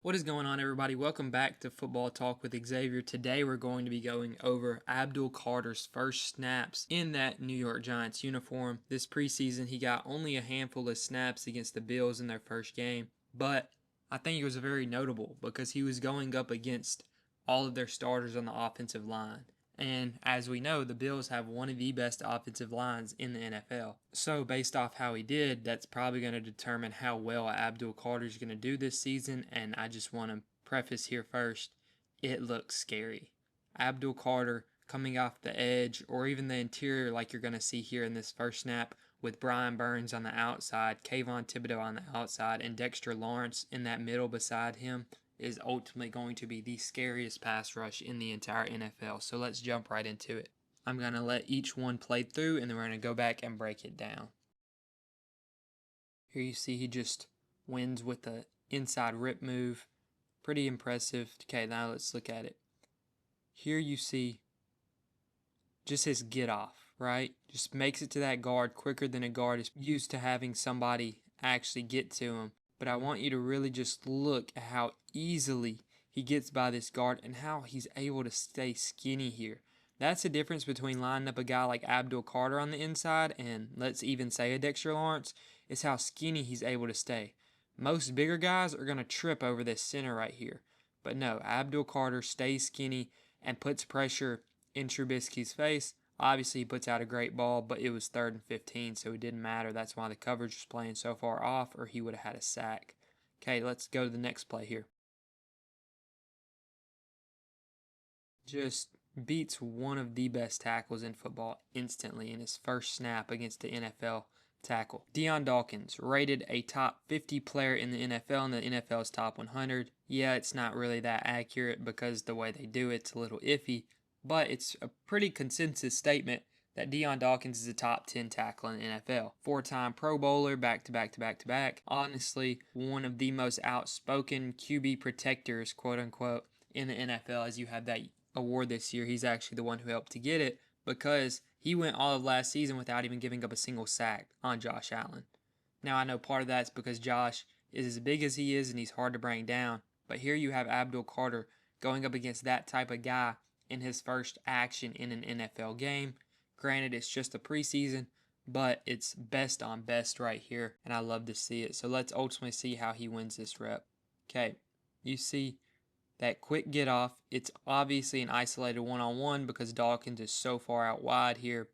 What is going on, everybody? Welcome back to Football Talk with Xavier. Today we're going to be going over Abdul Carter's first snaps in that New York Giants uniform. This preseason, he got only a handful of snaps against the Bills in their first game, but I think it was very notable because he was going up against all of their starters on the offensive line. And as we know, the Bills have one of the best offensive lines in the NFL. So based off how he did, that's probably going to determine how well Abdul Carter is going to do this season. And I just want to preface here first, it looks scary. Abdul Carter coming off the edge or even the interior like you're going to see here in this first snap with Brian Burns on the outside, Kayvon Thibodeau on the outside, and Dexter Lawrence in that middle beside him is ultimately going to be the scariest pass rush in the entire NFL. So let's jump right into it. I'm going to let each one play through and then we're going to go back and break it down. Here you see he just wins with the inside rip move. Pretty impressive. Okay, now let's look at it. Here you see just his get off, right? Just makes it to that guard quicker than a guard is used to having somebody actually get to him. But I want you to really just look at how easily he gets by this guard and how he's able to stay skinny here. That's the difference between lining up a guy like Abdul Carter on the inside and let's even say a Dexter Lawrence, is how skinny he's able to stay. Most bigger guys are going to trip over this center right here. But no, Abdul Carter stays skinny and puts pressure in Trubisky's face. Obviously, he puts out a great ball, but it was 3rd and 15, so it didn't matter. That's why the coverage was playing so far off, or he would have had a sack. Okay, let's go to the next play here. Just beats one of the best tackles in football instantly in his first snap against the NFL tackle. Dion Dawkins, rated a top 50 player in the NFL and the NFL's top 100. Yeah, it's not really that accurate because the way they do it's a little iffy, but it's a pretty consensus statement that Dion Dawkins is a top 10 tackle in the NFL. 4-time Pro Bowler, back to back to back to back. Honestly, one of the most outspoken QB protectors, quote unquote, in the NFL, as you have that award this year. He's actually the one who helped to get it because he went all of last season without even giving up a single sack on Josh Allen. Now, I know part of that's because Josh is as big as he is and he's hard to bring down, but here you have Abdul Carter going up against that type of guy in his first action in an NFL game. Granted, it's just a preseason, but it's best on best right here, and I love to see it. So let's ultimately see how he wins this rep. Okay, you see that quick get off. It's obviously an isolated one-on-one because Dawkins is so far out wide here.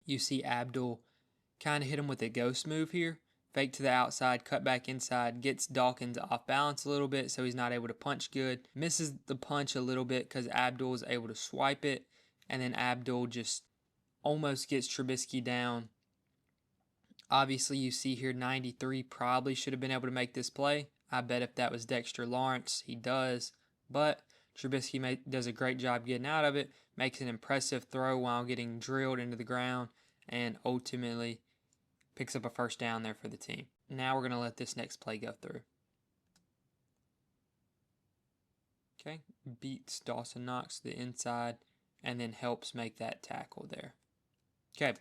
You see Abdul kind of hit him with a ghost move here. Fake to the outside, cut back inside, gets Dawkins off balance a little bit so he's not able to punch good. Misses the punch a little bit because Abdul is able to swipe it, and then Abdul just almost gets Trubisky down. Obviously, you see here 93 probably should have been able to make this play. I bet if that was Dexter Lawrence, he does. But Trubisky does a great job getting out of it, makes an impressive throw while getting drilled into the ground, and ultimately picks up a first down there for the team. Now we're going to let this next play go through. Okay, beats Dawson Knox to the inside and then helps make that tackle there. Okay,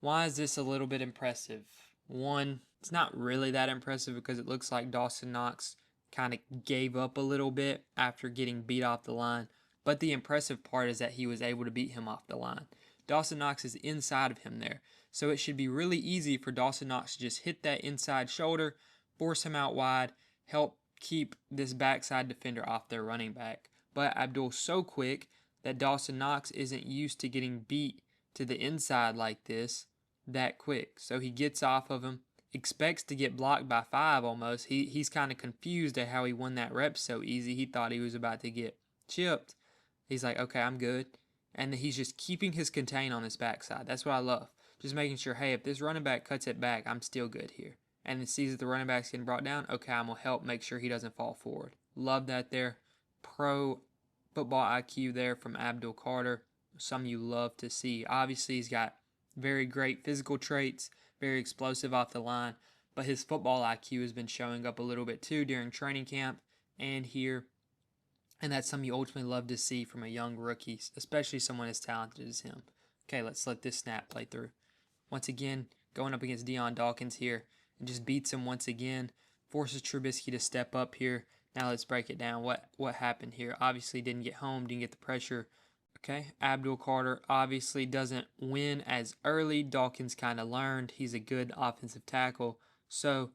why is this a little bit impressive? One, it's not really that impressive because it looks like Dawson Knox kind of gave up a little bit after getting beat off the line. But the impressive part is that he was able to beat him off the line. Dawson Knox is inside of him there. So it should be really easy for Dawson Knox to just hit that inside shoulder, force him out wide, help keep this backside defender off their running back. But Abdul's so quick that Dawson Knox isn't used to getting beat to the inside like this that quick. So he gets off of him, expects to get blocked by 5 almost. He's kind of confused at how he won that rep so easy. He thought he was about to get chipped. He's like, okay, I'm good. And he's just keeping his contain on this backside. That's what I love. Just making sure, hey, if this running back cuts it back, I'm still good here. And then sees that the running back's getting brought down, okay, I'm going to help make sure he doesn't fall forward. Love that there. Pro football IQ there from Abdul Carter. Some you love to see. Obviously, he's got very great physical traits, very explosive off the line, but his football IQ has been showing up a little bit too during training camp and here. And that's something you ultimately love to see from a young rookie, especially someone as talented as him. Okay, let's let this snap play through. Once again, going up against Dion Dawkins here, and just beats him once again. Forces Trubisky to step up here. Now let's break it down. What happened here? Obviously didn't get home, didn't get the pressure. Okay, Abdul Carter obviously doesn't win as early. Dawkins kind of learned. He's a good offensive tackle. So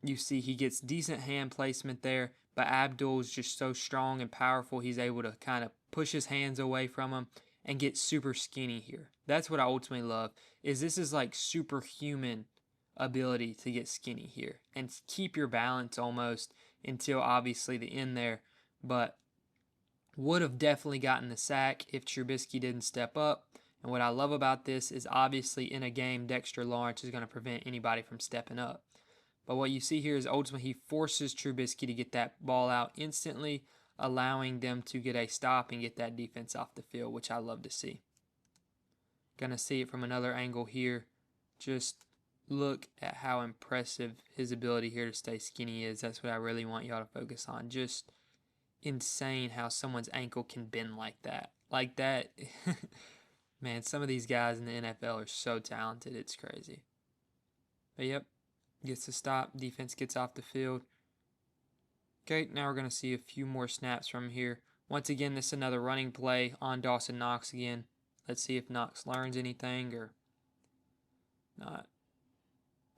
you see he gets decent hand placement there, but Abdul's just so strong and powerful, he's able to kind of push his hands away from him and get super skinny here. That's what I ultimately love, is this is like superhuman ability to get skinny here and keep your balance almost until obviously the end there. But would have definitely gotten the sack if Trubisky didn't step up. And what I love about this is obviously in a game, Dexter Lawrence is going to prevent anybody from stepping up. But what you see here is ultimately he forces Trubisky to get that ball out instantly, allowing them to get a stop and get that defense off the field, which I love to see. Gonna see it from another angle here. Just look at how impressive his ability here to stay skinny is. That's what I really want y'all to focus on. Just insane how someone's ankle can bend like that. Like that. Man, some of these guys in the NFL are so talented. It's crazy. But yep. Gets to stop. Defense gets off the field. Okay, now we're going to see a few more snaps from here. Once again, this is another running play on Dawson Knox again. Let's see if Knox learns anything or not.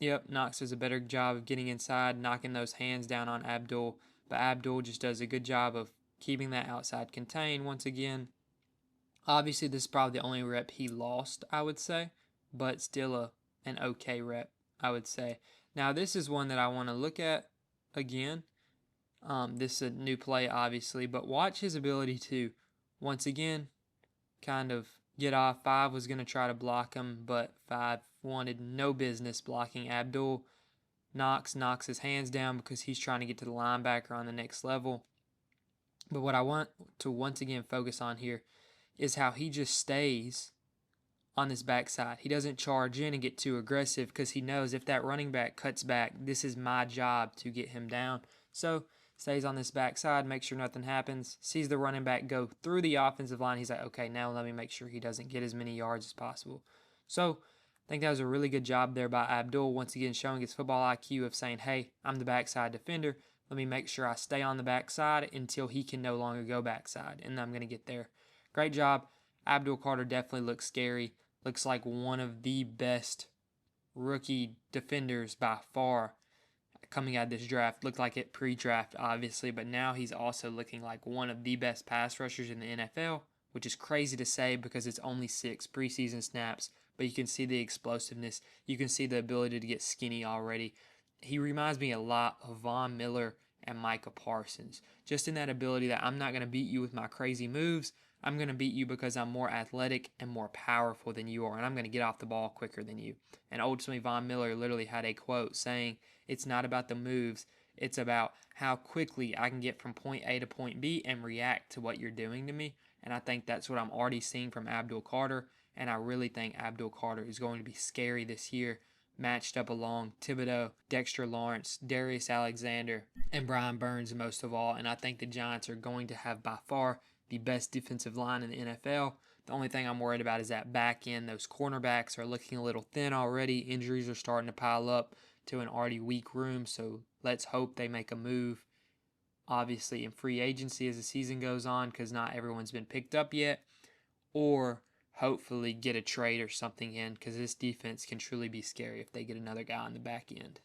Yep, Knox does a better job of getting inside, knocking those hands down on Abdul. But Abdul just does a good job of keeping that outside contained once again. Obviously, this is probably the only rep he lost, I would say. But still an okay rep, I would say. Now, this is one that I want to look at again. This is a new play, obviously, but watch his ability to, once again, kind of get off. 5 was going to try to block him, but 5 wanted no business blocking Abdul. Knox knocks his hands down because he's trying to get to the linebacker on the next level. But what I want to once again focus on here is how he just stays on this backside. He doesn't charge in and get too aggressive because he knows if that running back cuts back, this is my job to get him down. So stays on this backside, makes sure nothing happens, sees the running back go through the offensive line. He's like, okay, now let me make sure he doesn't get as many yards as possible. So I think that was a really good job there by Abdul, once again showing his football IQ of saying, hey, I'm the backside defender. Let me make sure I stay on the backside until he can no longer go backside, and I'm going to get there. Great job. Abdul Carter definitely looks scary. Looks like one of the best rookie defenders by far coming out of this draft. Looked like it pre-draft, obviously, but now he's also looking like one of the best pass rushers in the NFL, which is crazy to say because it's only 6 preseason snaps, but you can see the explosiveness. You can see the ability to get skinny already. He reminds me a lot of Von Miller and Micah Parsons, just in that ability that I'm not going to beat you with my crazy moves. I'm going to beat you because I'm more athletic and more powerful than you are, and I'm going to get off the ball quicker than you. And ultimately, Von Miller literally had a quote saying, it's not about the moves, it's about how quickly I can get from point A to point B and react to what you're doing to me. And I think that's what I'm already seeing from Abdul Carter, and I really think Abdul Carter is going to be scary this year, matched up along Thibodeau, Dexter Lawrence, Darius Alexander, and Brian Burns most of all. And I think the Giants are going to have by far the best defensive line in the NFL. The only thing I'm worried about is that back end. Those cornerbacks are looking a little thin already. Injuries are starting to pile up to an already weak room, so let's hope they make a move, obviously in free agency as the season goes on, because not everyone's been picked up yet, or hopefully get a trade or something in, because this defense can truly be scary if they get another guy on the back end.